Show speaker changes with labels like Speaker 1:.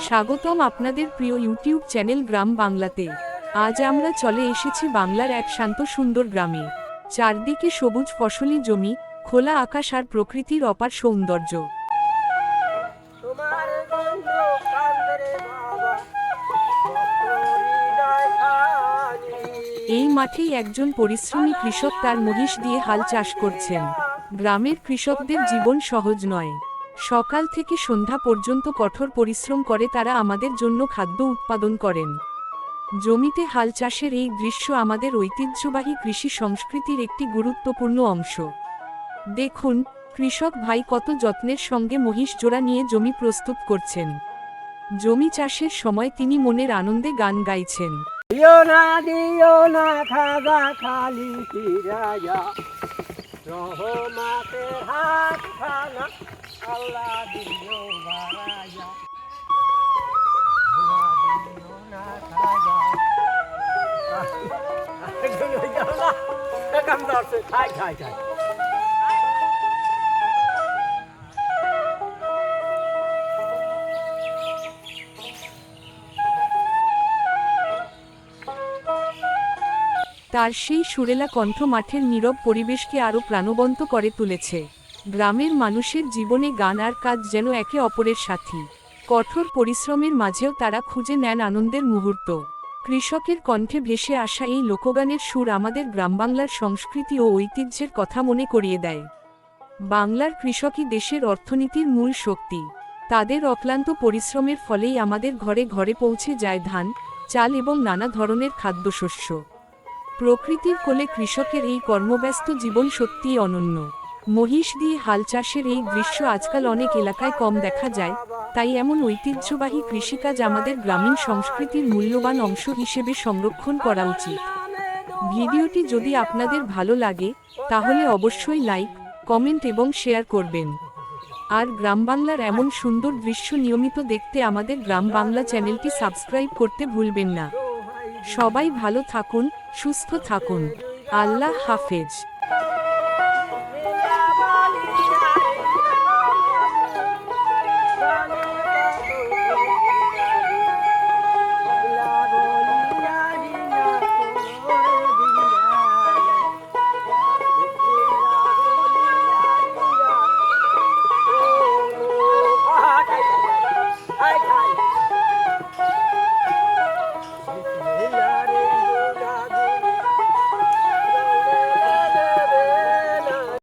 Speaker 1: স্বাগতম আপনাদের প্রিয় ইউটিউব চ্যানেল গ্রাম বাংলাতে। আজ আমরা চলে এসেছি বাংলার এক শান্ত সুন্দর গ্রামে। চারদিকে সবুজ ফসলি জমি, খোলা আকাশ আর প্রকৃতির অপার সৌন্দর্য। এই মাঠেই একজন পরিশ্রমী কৃষক তার মহিষ দিয়ে হাল চাষ করছেন। গ্রামের কৃষকদের জীবন সহজ নয়। সকাল থেকে সন্ধ্যা পর্যন্ত কঠোর পরিশ্রম করে তারা আমাদের জন্য খাদ্য উৎপাদন করেন। জমিতে হাল চাষের এই দৃশ্য আমাদের ঐতিহ্যবাহী কৃষি সংস্কৃতির একটি গুরুত্বপূর্ণ অংশ। দেখুন, কৃষক ভাই কত যত্নের সঙ্গে মহিষ জোড়া নিয়ে জমি প্রস্তুত করছেন। জমি চাষের সময় তিনি মনের আনন্দে গান গাইছেন।
Speaker 2: দিও না খাজা খালি ফিরাইয়া, রহমাতের হাত খানা আল্লাহ দিও বাড়াইয়া, দিও না খাজা কাম দরছে খাই খাই খাই।
Speaker 1: তার সেই সুরেলা কণ্ঠ মাঠের নীরব পরিবেশকে আরও প্রাণবন্ত করে তুলেছে। গ্রামের মানুষের জীবনে গান আর কাজ যেন একে অপরের সাথী। কঠোর পরিশ্রমের মাঝেও তারা খুঁজে নেন আনন্দের মুহূর্ত। কৃষকের কণ্ঠে ভেসে আসা এই লোকগানের সুর আমাদের গ্রামবাংলার সংস্কৃতি ও ঐতিহ্যের কথা মনে করিয়ে দেয়। বাংলার কৃষকই দেশের অর্থনীতির মূল শক্তি। তাদের অক্লান্ত পরিশ্রমের ফলেই আমাদের ঘরে ঘরে পৌঁছে যায় ধান, চাল এবং নানা ধরনের খাদ্যশস্য। প্রকৃতির কোলে কৃষকের এই কর্মব্যস্ত জীবন সত্যিই অনন্য। মহিষ দিয়ে হাল চাষের এই দৃশ্য আজকাল অনেক এলাকায় কম দেখা যায়, তাই এমন ঐতিহ্যবাহী কৃষিকাজ আমাদের গ্রামীণ সংস্কৃতির মূল্যবান অংশ হিসেবে সংরক্ষণ করা উচিত। ভিডিওটি যদি আপনাদের ভালো লাগে তাহলে অবশ্যই লাইক, কমেন্ট এবং শেয়ার করবেন। আর গ্রাম বাংলার এমন সুন্দর দৃশ্য নিয়মিত দেখতে আমাদের গ্রাম বাংলা চ্যানেলটি সাবস্ক্রাইব করতে ভুলবেন না। সবাই ভালো থাকুন, সুস্থ থাকুন। আল্লাহ হাফেজ।